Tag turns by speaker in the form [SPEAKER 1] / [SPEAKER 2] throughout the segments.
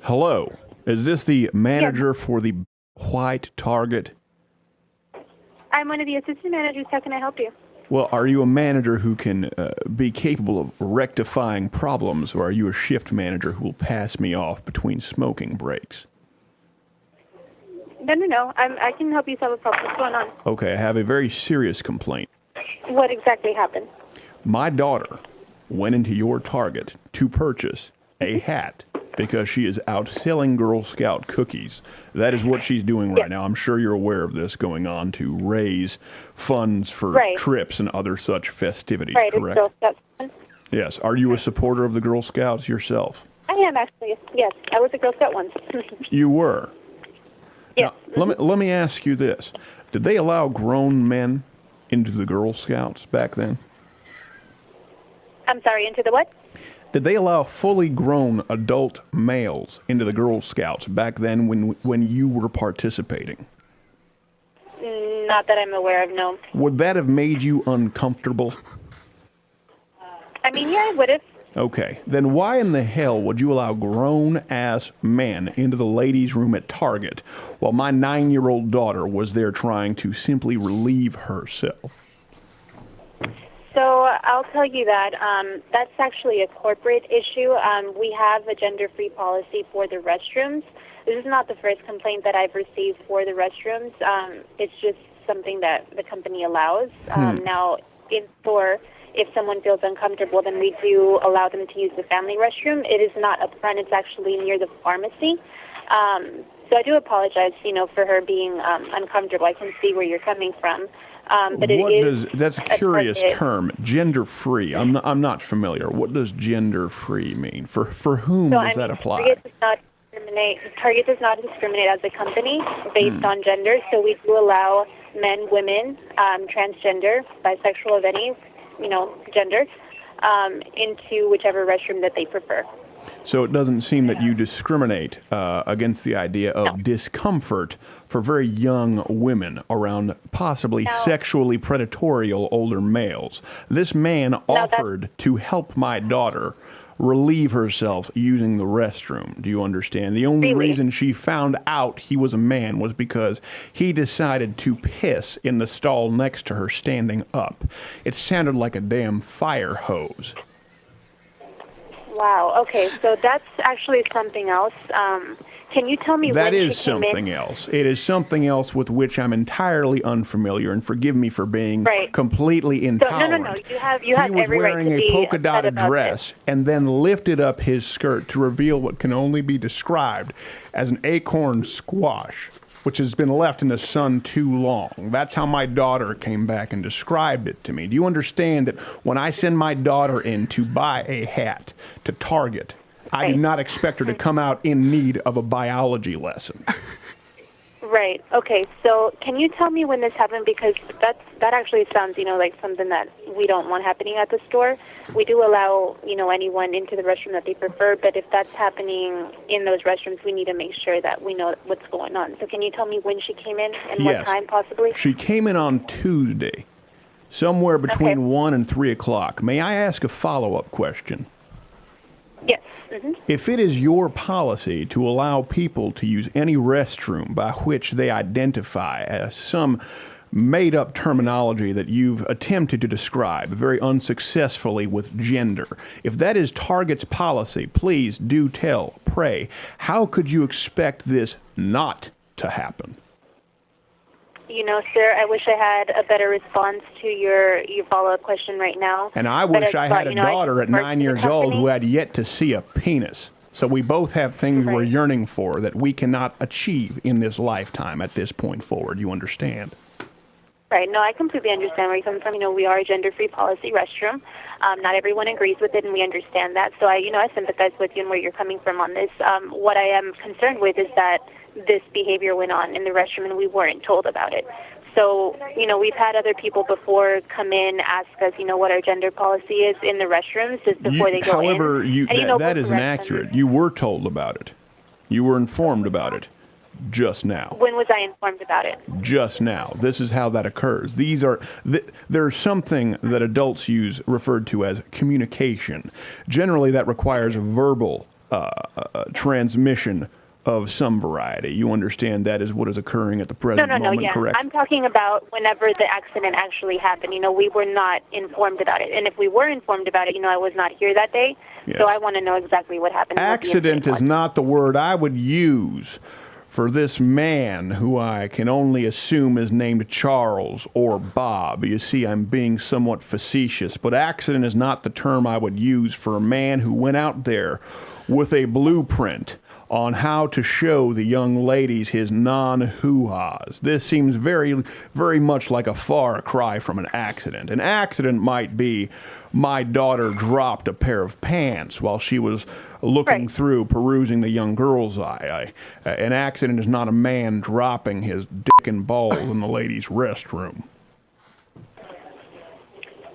[SPEAKER 1] Hello. Is this the
[SPEAKER 2] Yes.
[SPEAKER 1] manager for the white Target?
[SPEAKER 2] I'm one of the assistant managers. How can I help you?
[SPEAKER 1] Well, are you a manager who can be capable of rectifying problems, or are you a shift manager who will pass me off between smoking breaks?
[SPEAKER 2] No. I can help you solve a problem. What's going on?
[SPEAKER 1] Okay, I have a very serious complaint.
[SPEAKER 2] What exactly happened?
[SPEAKER 1] My daughter went into your Target to purchase a hat because she is out selling Girl Scout cookies. That is what she's doing right now. I'm sure you're aware of this going on to raise funds for trips and other such festivities, correct?
[SPEAKER 2] Girl Scout.
[SPEAKER 1] Yes. Are you a supporter of the Girl Scouts yourself?
[SPEAKER 2] I am actually. Yes, I was a Girl Scout once.
[SPEAKER 1] You were?
[SPEAKER 2] Yes.
[SPEAKER 1] Now, let me ask you this. Did they allow grown men into the Girl Scouts back then?
[SPEAKER 2] I'm sorry, into the what?
[SPEAKER 1] Did they allow fully grown adult males into the Girl Scouts back then when you were participating?
[SPEAKER 2] Not that I'm aware of, no.
[SPEAKER 1] Would that have made you uncomfortable?
[SPEAKER 2] I mean, yeah, I would have.
[SPEAKER 1] Okay, then why in the hell would you allow grown-ass men into the ladies' room at Target while my 9-year-old daughter was there trying to simply relieve herself?
[SPEAKER 2] So I'll tell you that that's actually a corporate issue. We have a gender-free policy for the restrooms. This is not the first complaint that I've received for the restrooms. It's just something that the company allows. Now, in store, if someone feels uncomfortable, then we do allow them to use the family restroom. It is not up front. It's actually near the pharmacy. So I do apologize, for her being uncomfortable. I can see where you're coming from. But
[SPEAKER 1] that's a curious term, gender-free. I'm not familiar. What does gender-free mean? For whom does that apply?
[SPEAKER 2] Target does not discriminate as a company based on gender. So we do allow men, women, transgender, bisexual of any, gender, into whichever restroom that they prefer.
[SPEAKER 1] So it doesn't seem that you discriminate against the idea of discomfort for very young women around possibly sexually predatory older males. This man offered to help my daughter relieve herself using the restroom. Do you understand? The only reason she found out he was a man was because he decided to piss in the stall next to her standing up. It sounded like a damn fire hose.
[SPEAKER 2] Wow. Okay. So that's actually something else. Can you tell me
[SPEAKER 1] that
[SPEAKER 2] when
[SPEAKER 1] is
[SPEAKER 2] she came
[SPEAKER 1] something
[SPEAKER 2] in?
[SPEAKER 1] else. It is something else with which I'm entirely unfamiliar, and forgive me for being completely intolerant.
[SPEAKER 2] So, no. You have every right to be
[SPEAKER 1] He was wearing a polka
[SPEAKER 2] upset
[SPEAKER 1] dotted
[SPEAKER 2] about
[SPEAKER 1] dress and then lifted up his skirt to reveal what can only be described as an acorn squash, which has been left in the sun too long. That's how my daughter came back and described it to me. Do you understand that when I send my daughter in to buy a hat to Target, I do not expect her to come out in need of a biology lesson?
[SPEAKER 2] Right. Okay. So can you tell me when this happened? Because that actually sounds, like something that we don't want happening at the store. We do allow, anyone into the restroom that they prefer, but if that's happening in those restrooms, we need to make sure that we know what's going on. So can you tell me when she came in and what time possibly?
[SPEAKER 1] She came in on Tuesday, somewhere between 1 and 3 o'clock. May I ask a follow-up question?
[SPEAKER 2] Yes. Mm-hmm.
[SPEAKER 1] If it is your policy to allow people to use any restroom by which they identify as some made-up terminology that you've attempted to describe very unsuccessfully with gender, if that is Target's policy, please do tell, pray, how could you expect this not to happen?
[SPEAKER 2] Sir, I wish I had a better response to your follow-up question right now.
[SPEAKER 1] And I wish I had a daughter at 9 years old who had yet to see a penis. So we both have things we're yearning for that we cannot achieve in this lifetime at this point forward. You understand?
[SPEAKER 2] Right. No, I completely understand where you're coming from. We are a gender-free policy restroom. Not everyone agrees with it, and we understand that. So I sympathize with you and where you're coming from on this. What I am concerned with is that this behavior went on in the restroom and we weren't told about it. So, we've had other people before come in, ask us, what our gender policy is in the restrooms just before they go in.
[SPEAKER 1] However, that isn't accurate. You were told about it. You were informed about it just now.
[SPEAKER 2] When was I informed about it?
[SPEAKER 1] Just now. This is how that occurs. There's something that adults use referred to as communication. Generally, that requires verbal transmission of some variety. You understand that is what is occurring at the present moment,
[SPEAKER 2] Yeah.
[SPEAKER 1] correct?
[SPEAKER 2] I'm talking about whenever the accident actually happened. We were not informed about it. And if we were informed about it, I was not here that day.
[SPEAKER 1] Yes.
[SPEAKER 2] So I want to know exactly what happened.
[SPEAKER 1] Accident is not the word I would use for this man who I can only assume is named Charles or Bob. You see, I'm being somewhat facetious, but accident is not the term I would use for a man who went out there with a blueprint on how to show the young ladies his non-hoo-has. This seems very, very much like a far cry from an accident. An accident might be my daughter dropped a pair of pants while she was looking through, perusing the young girl's eye. An accident is not a man dropping his dick and balls in the ladies' restroom.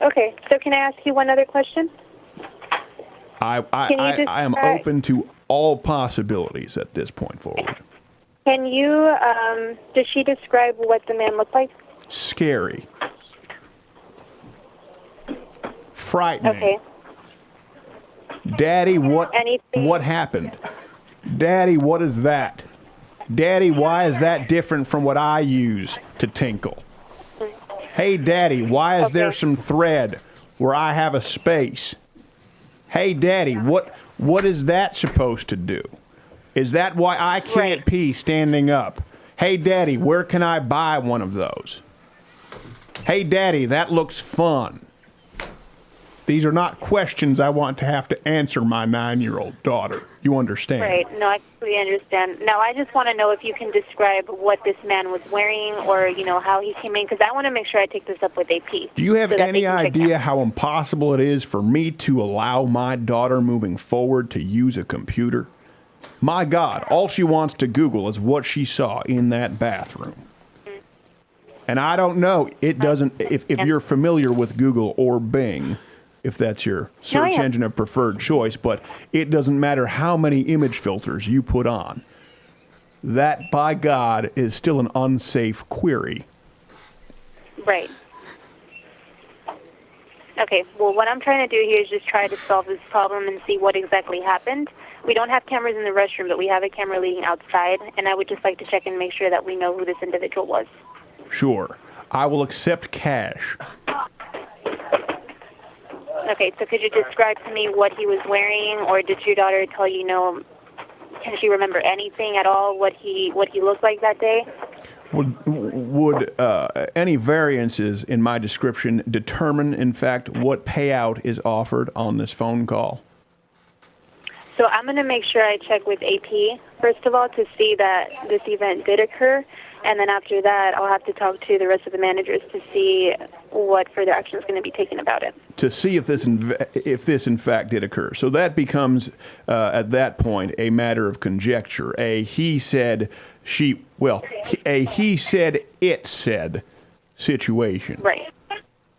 [SPEAKER 2] Okay, so can I ask you one other question?
[SPEAKER 1] I am open to all possibilities at this point forward.
[SPEAKER 2] Can you, does she describe what the man looked like?
[SPEAKER 1] Scary. Frightening.
[SPEAKER 2] Okay.
[SPEAKER 1] Daddy, what
[SPEAKER 2] Anything?
[SPEAKER 1] happened? Daddy, what is that? Daddy, why is that different from what I use to tinkle? Hey, Daddy, why is there some thread where I have a space? Hey, Daddy, what is that supposed to do? Is that why I can't pee standing up? Hey, Daddy, where can I buy one of those? Hey, Daddy, that looks fun. These are not questions I want to have to answer my 9-year-old daughter. You understand?
[SPEAKER 2] Right. No, I completely understand. Now, I just want to know if you can describe what this man was wearing or, how he came in, because I want to make sure I take this up with AP.
[SPEAKER 1] Do you have any idea how impossible it is for me to allow my daughter moving forward to use a computer? My God, all she wants to Google is what she saw in that bathroom. And I don't know, it doesn't, if you're familiar with Google or Bing, if that's your search engine of preferred choice, but it doesn't matter how many image filters you put on. That, by God, is still an unsafe query.
[SPEAKER 2] Right. Okay, well, what I'm trying to do here is just try to solve this problem and see what exactly happened. We don't have cameras in the restroom, but we have a camera leading outside, and I would just like to check and make sure that we know who this individual was.
[SPEAKER 1] Sure. I will accept cash.
[SPEAKER 2] Okay, so could you describe to me what he was wearing, or did your daughter tell you, can she remember anything at all, what he looked like that day?
[SPEAKER 1] Would any variances in my description determine, in fact, what payout is offered on this phone call?
[SPEAKER 2] So I'm going to make sure I check with AP, first of all, to see that this event did occur. And then after that, I'll have to talk to the rest of the managers to see what further action is going to be taken about it.
[SPEAKER 1] To see if this in fact did occur. So that becomes, at that point, a matter of conjecture. A he said it said situation.
[SPEAKER 2] Right.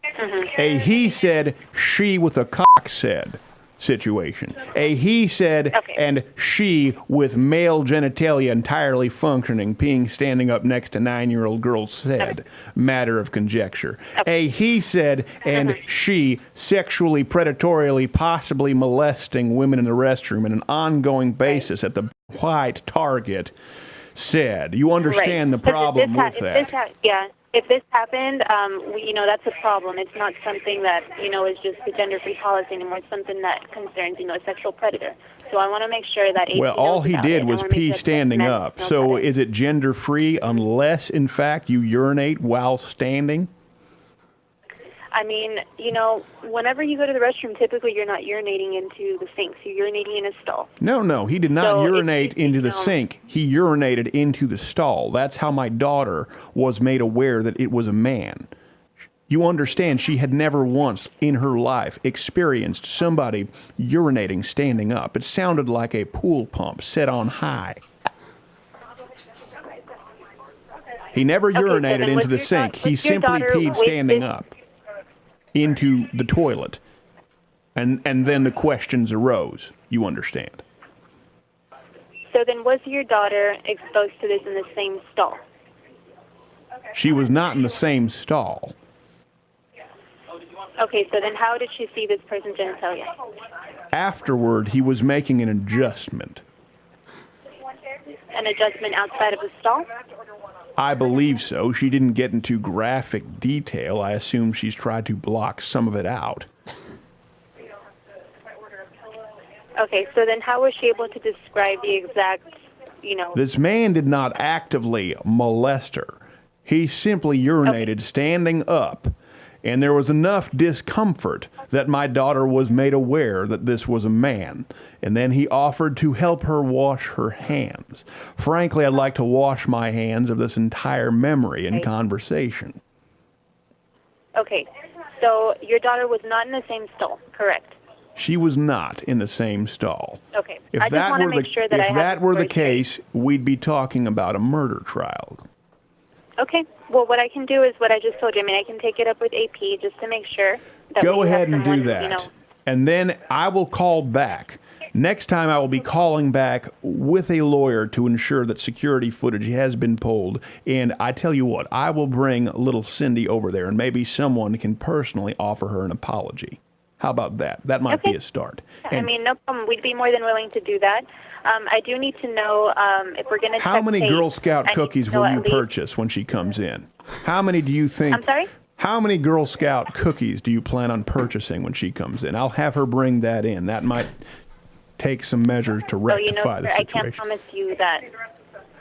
[SPEAKER 2] Mm-hmm.
[SPEAKER 1] A he said she with a cock said situation. A he said and she with male genitalia entirely functioning, peeing standing up next to 9-year-old girl said. Matter of conjecture. A he said and she sexually, predatorially, possibly molesting women in the restroom on an ongoing basis at the white Target said. You understand the problem with that?
[SPEAKER 2] If this happened, that's a problem. It's not something that, is just a gender-free policy anymore. It's something that concerns, a sexual predator. So I want to make sure that...
[SPEAKER 1] Well, all he did was pee standing up. So is it gender-free unless, in fact, you urinate while standing?
[SPEAKER 2] I mean, whenever you go to the restroom, typically you're not urinating into the sink. So you're urinating in a stall.
[SPEAKER 1] No, he did not urinate into the sink. He urinated into the stall. That's how my daughter was made aware that it was a man. You understand, she had never once in her life experienced somebody urinating standing up. It sounded like a pool pump set on high. He never urinated into the sink. He simply peed standing up into the toilet, and then the questions arose. You understand?
[SPEAKER 2] So then was your daughter exposed to this in the same stall?
[SPEAKER 1] She was not in the same stall.
[SPEAKER 2] Okay, so then how did she see this person's genitalia?
[SPEAKER 1] Afterward, he was making an adjustment.
[SPEAKER 2] An adjustment outside of the stall?
[SPEAKER 1] I believe so. She didn't get into graphic detail. I assume she's tried to block some of it out.
[SPEAKER 2] Okay, so then how was she able to describe the exact,
[SPEAKER 1] This man did not actively molest her. He simply urinated standing up, and there was enough discomfort that my daughter was made aware that this was a man. And then he offered to help her wash her hands. Frankly, I'd like to wash my hands of this entire memory and conversation.
[SPEAKER 2] Okay, so your daughter was not in the same stall, correct?
[SPEAKER 1] She was not in the same stall.
[SPEAKER 2] Okay,
[SPEAKER 1] If
[SPEAKER 2] I just want to make sure that I have
[SPEAKER 1] if that were the
[SPEAKER 2] story straight.
[SPEAKER 1] case, we'd be talking about a murder trial.
[SPEAKER 2] Okay, well, what I can do is what I just told you. I mean, I can take it up with AP just to make sure that
[SPEAKER 1] Go
[SPEAKER 2] we have
[SPEAKER 1] ahead and do
[SPEAKER 2] someone,
[SPEAKER 1] that. And then I will call back. Next time I will be calling back with a lawyer to ensure that security footage has been pulled. And I tell you what, I will bring little Cindy over there and maybe someone can personally offer her an apology. How about that? That might be a start.
[SPEAKER 2] I mean, no problem. We'd be more than willing to do that. I do need to know if we're going to
[SPEAKER 1] How many Girl Scout
[SPEAKER 2] I
[SPEAKER 1] cookies
[SPEAKER 2] need to know
[SPEAKER 1] will
[SPEAKER 2] at
[SPEAKER 1] you
[SPEAKER 2] least-
[SPEAKER 1] purchase when she comes in? How many do you think?
[SPEAKER 2] I'm sorry?
[SPEAKER 1] How many Girl Scout cookies do you plan on purchasing when she comes in? I'll have her bring that in. That might take some measures to rectify the
[SPEAKER 2] sir, I
[SPEAKER 1] situation.
[SPEAKER 2] can't promise you that.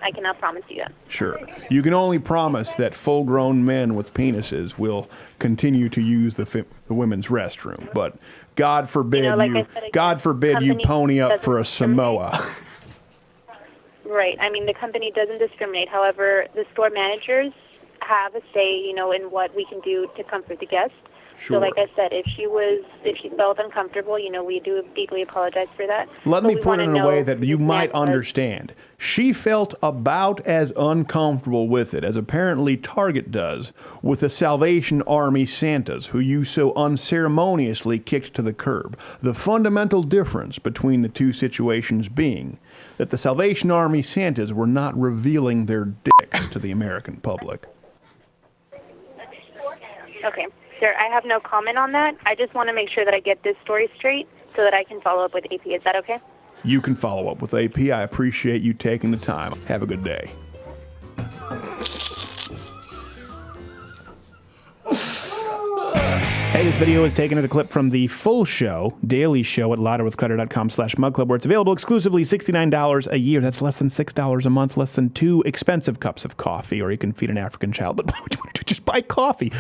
[SPEAKER 2] I cannot promise you that.
[SPEAKER 1] Sure. You can only promise that full-grown men with penises will continue to use the women's restroom. But God forbid
[SPEAKER 2] like I said again,
[SPEAKER 1] God forbid you
[SPEAKER 2] company
[SPEAKER 1] pony up
[SPEAKER 2] doesn't
[SPEAKER 1] for a
[SPEAKER 2] discriminate.
[SPEAKER 1] Samoa.
[SPEAKER 2] Right. I mean, the company doesn't discriminate. However, the store managers have a say, in what we can do to comfort the guest.
[SPEAKER 1] Sure.
[SPEAKER 2] So, like I said, if she felt uncomfortable, we do deeply apologize for that.
[SPEAKER 1] Let
[SPEAKER 2] But
[SPEAKER 1] me
[SPEAKER 2] we
[SPEAKER 1] put it
[SPEAKER 2] wanna
[SPEAKER 1] in a
[SPEAKER 2] know
[SPEAKER 1] way that
[SPEAKER 2] who
[SPEAKER 1] you
[SPEAKER 2] this
[SPEAKER 1] might
[SPEAKER 2] man was.
[SPEAKER 1] understand. She felt about as uncomfortable with it as apparently Target does with the Salvation Army Santas who you so unceremoniously kicked to the curb. The fundamental difference between the two situations being that the Salvation Army Santas were not revealing their dicks to the American public.
[SPEAKER 2] Okay. Sir, I have no comment on that. I just want to make sure that I get this story straight so that I can follow up with AP. Is that okay?
[SPEAKER 1] You can follow up with AP. I appreciate you taking the time. Have a good day.
[SPEAKER 3] Hey, this video is taken as a clip from the full show, daily show at louderwithcreditor.com/mugclub, where it's available exclusively $69 a year. That's less than $6 a month, less than 2 expensive cups of coffee, or you can feed an African child. But why would you want to do? Just buy coffee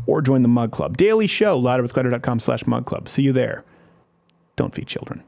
[SPEAKER 3] or join the Mug Club. Daily show, louderwithcreditor.com/mugclub. See you there. Don't feed children.